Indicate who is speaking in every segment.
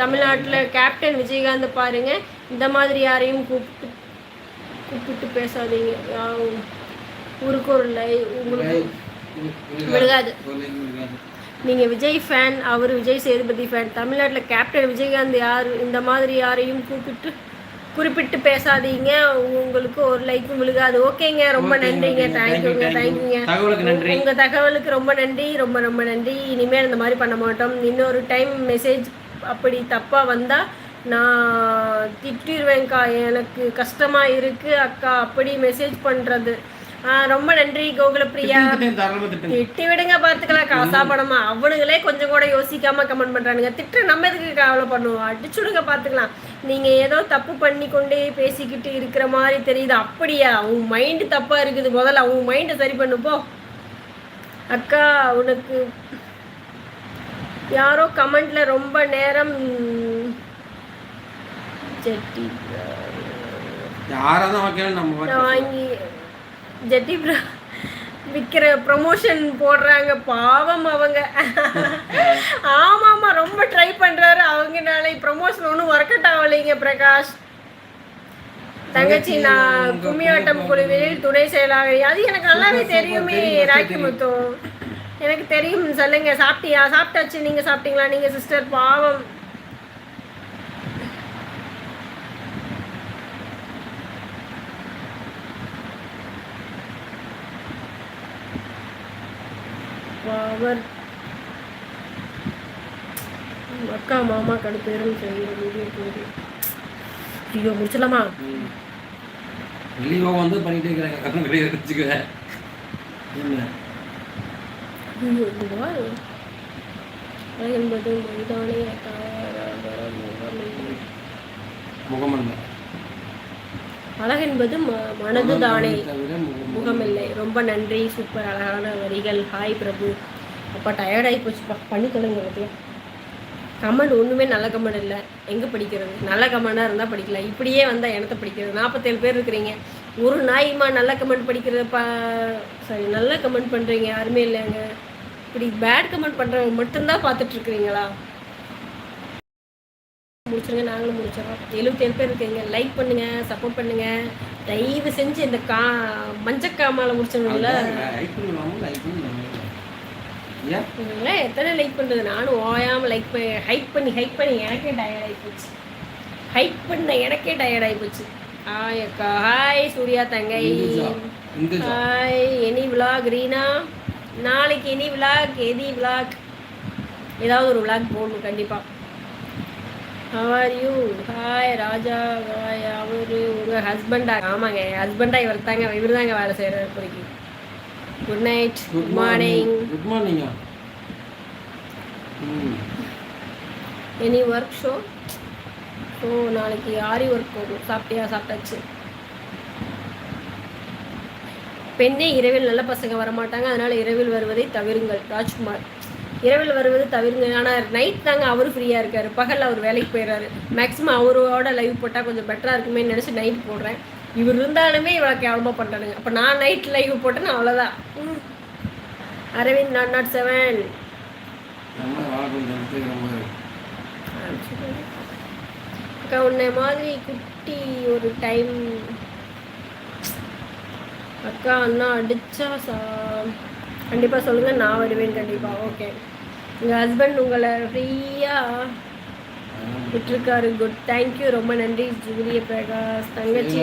Speaker 1: தமிழ்நாட்டில் கேப்டன் விஜயகாந்த் பாருங்க. இந்த மாதிரி யாரையும் கூப்பிட்டு பேசாதீங்க. ஊருக்கு ஒரு உங்களுக்கு விழுகாது. நீங்கள் விஜய் ஃபேன், அவர் விஜய் சேதுபதி ஃபேன். தமிழ்நாட்டில் கேப்டன் விஜயகாந்த் யார், இந்த மாதிரி யாரையும் குறிப்பிட்டு பேசாதீங்க. உங்களுக்கு ஒரு லைக்கும் விழுகாது. ஓகேங்க, ரொம்ப நன்றிங்க. தேங்க்யூங்க. உங்கள் தகவலுக்கு ரொம்ப நன்றி. ரொம்ப ரொம்ப நன்றி. இனிமேல் இந்த மாதிரி பண்ண மாட்டோம். இன்னொரு டைம் மெசேஜ் அப்படி தப்பாக வந்தால் நான் திட்டிடுவேன்க்கா. எனக்கு கஷ்டமாக இருக்குது அக்கா அப்படி மெசேஜ் பண்ணுறது. ரொம்ப நன்றி கோகுலப்பிரியா. திட்டி விடுங்க, பார்த்துக்கலாம். காசா பணமா அவனுங்களே கொஞ்சம் கூட யோசிக்காம கமெண்ட் பண்றானுங்க. திட்டு நம்ம எதுக்கு கவலை பண்ணுவோம், அடிச்சுடுங்க, பார்த்துக்கலாம். நீங்க ஏதோ தப்பு பண்ணி கொண்டே பேசிக்கிட்டு இருக்கிற மாதிரி தெரியுது. அப்படியா? உன் மைண்டு தப்பா இருக்குது. முதல்ல உன் மைண்டை சரி பண்ணுப்போ. அக்கா உனக்கு யாரோ கமெண்ட்ல ரொம்ப நேரம் வாங்கி ஜெட்டி விற்கிற ப்ரமோஷன் போடுறாங்க. பாவம் அவங்க. ஆமாம்மா, ரொம்ப ட்ரை பண்ணுறாரு. அவங்கனால ப்ரமோஷன் ஒன்றும் ஒர்க் அவுட் ஆகலைங்க. பிரகாஷ் தங்கச்சி, நான் கும்மியாட்டம் குழுவில் துணை செயலாளர். அது எனக்கு நல்லாவே தெரியுமே ராக்கி முத்து, எனக்கு தெரியும். சொல்லுங்க, சாப்பிட்டியா? சாப்பிட்டாச்சு. நீங்கள் சாப்பிட்டீங்களா? நீங்கள் சிஸ்டர் பாவம். அவர் அக்கா மாமா கடுப்பேரும் ஐயோ முடிச்சலாமா? வந்து பண்ணிட்டே இருக்கிறாங்க. என்பது மைதானே முகமல்ல. அழகென்பது மனது தானே, முகமில்லை. ரொம்ப நன்றி. சூப்பர், அழகான வரிகள். ஹாய் பிரபு. அப்பா டயர்டாகி போச்சுப்பா. பண்ணி தொலைங்க. பார்த்தியா கமெண்ட் ஒன்றுமே நல்ல கமெண்ட் இல்லை. எங்கே படிக்கிறது? நல்ல கமெண்டாக இருந்தால் படிக்கல. இப்படியே வந்தால் எனத்த படிக்கிறது. 47 பேர் இருக்கிறீங்க. ஒரு நாய்மா நல்ல கமெண்ட் படிக்கிறதுப்பா. சரி, நல்ல கமெண்ட் பண்ணுறீங்க யாருமே இல்லைங்க. இப்படி பேட் கமெண்ட் பண்ணுறவங்க மட்டும்தான் பார்த்துட்ருக்குறீங்களா? முடிச்சுருங்க, நாங்களும் முடிச்சிடறோம். 77 பேர் இருக்கீங்க. லைக் பண்ணுங்கள், சப்போர்ட் பண்ணுங்கள். தயவு செஞ்சு இந்த மஞ்சக்காமால முடிச்சிடணும்ல. எத்தனை லைக் பண்ணுறது? நானும் ஓயாமல் லைக் பண்ணி ஹைப் பண்ணி எனக்கே டயர்ட் ஆகி போச்சு. ஹைப் பண்ண எனக்கே டயர்ட் ஆகி போச்சு. ஹாய் அக்கா. ஹாய் சூர்யா தங்கை. ஹாய். Any vlog Reena? நாளைக்கு எனி விலாக் ஏதாவது ஒரு விலாக் போடணும் கண்டிப்பாக. How are you? Hi Raja. Hi. அவரு உங்கள் ஹஸ்பண்டா? ஆமாங்க, ஹஸ்பண்டா. இவர் தாங்க வேலை செய்கிறார் இப்போதைக்கு. Good night. Good morning. Good morning. Any work show? So நாளைக்கு ஆரி ஒர்க் போகும். சாப்பிட்டியா? சாப்பிட்டாச்சு. பெண்ணே இரவில் நல்ல பசங்க வரமாட்டாங்க, அதனால் இரவில் வருவதை தவிருங்கள். ராஜ்குமார். இரவில் வருவது தவிருங்க. ஆனால் நைட் தாங்க அவர் ஃப்ரீயாக இருக்கார். பகல் அவர் வேலைக்கு போயிடுறாரு. மேக்ஸிமம் அவரோட லைவ் போட்டால் கொஞ்சம் பெட்டராக இருக்குமே நினச்சி நைட் போடுறேன். இவர் இருந்தாலுமே இவளை கேவலமாக பண்ணுறானுங்க. அப்போ நான் நைட் லைவ் போட்டேன்னா அவ்வளோதான். அரவிந்த் 007. அக்கா உன்னை மாதிரி குட்டி ஒரு டைம் அக்கா அண்ணா அடித்தா கண்டிப்பாக சொல்லுங்கள், நான் வருவேன் கண்டிப்பாக. ஓகே. உங்கள் ஹஸ்பண்ட் உங்களை ஃப்ரீயாக விட்டுருக்காரு. குட். தேங்க்யூ. ரொம்ப நன்றி ஜூலிய பிரகாஷ். தங்கச்சி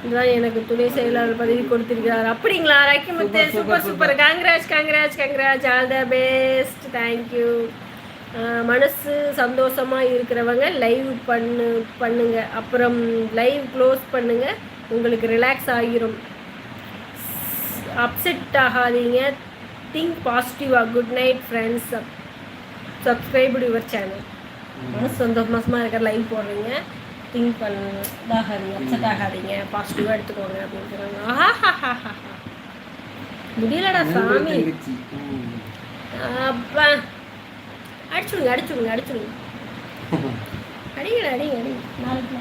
Speaker 1: இதுதான் எனக்கு துணை செயலாளர் பதவி கொடுத்திருக்கிறார். அப்படிங்களா? Rakkimuthu super. Congrats. All the best. Thank you. மனசு சந்தோஷமாக இருக்கிறவங்க லைவ் பண்ணுங்க. அப்புறம் லைவ் க்ளோஸ் பண்ணுங்க. உங்களுக்கு ரிலாக்ஸ் ஆகிரும். அப்செட் ஆகாதீங்க. திங்க் பாசிட்டிவாக. Good night friends. Subscribe your channel. மனசு சந்தோஷமாக இருக்கிற லைவ் போடுறீங்க. திங்க் இதாகாதீங்க, அப்செட் ஆகாதீங்க, பாசிட்டிவாக எடுத்துக்கோங்க அப்படின்னு சொல்கிறாங்க. முடியலடா சாமி. அப்பா அடிச்சுடுங்க. அடிங்கடா. நாளைக்கு